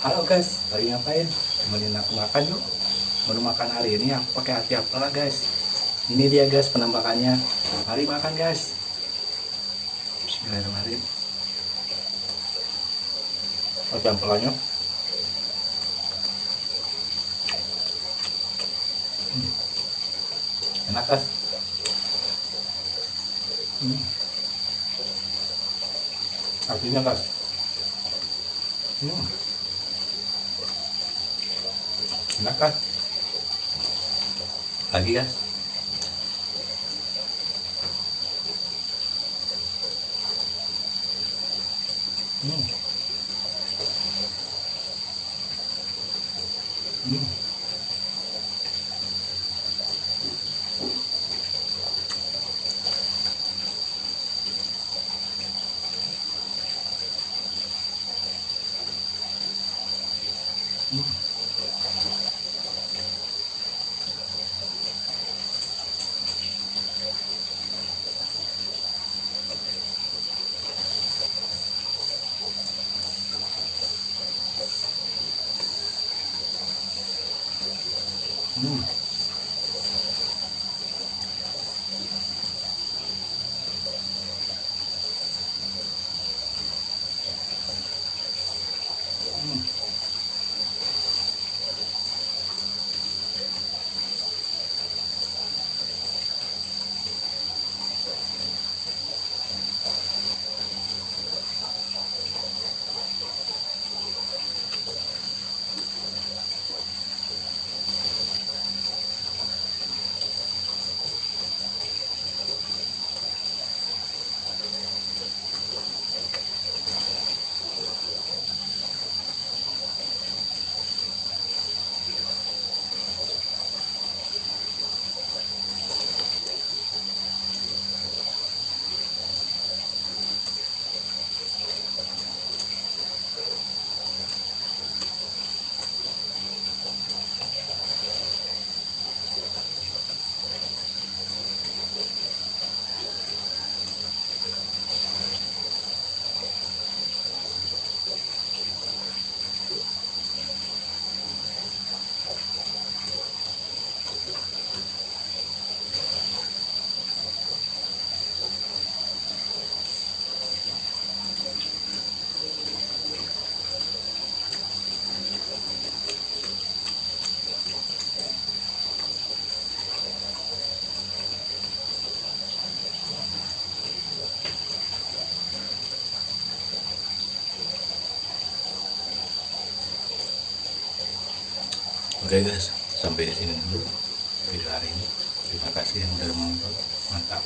Halo guys, lagi ngapain? Temenin aku makan yuk. Menu makan hari ini aku pakai hati apalah guys. Ini dia guys penampakannya. Mari makan guys. Bismillahirrahmanirrahim. Pelan-pelannya. Enak guys. Artinya guys. Enak kan? Lagi guys. Hmm. Hmm. Hmm. Hmm. Oke guys, sampai di sini dulu video hari ini. Terima kasih yang udah nonton. Mantap.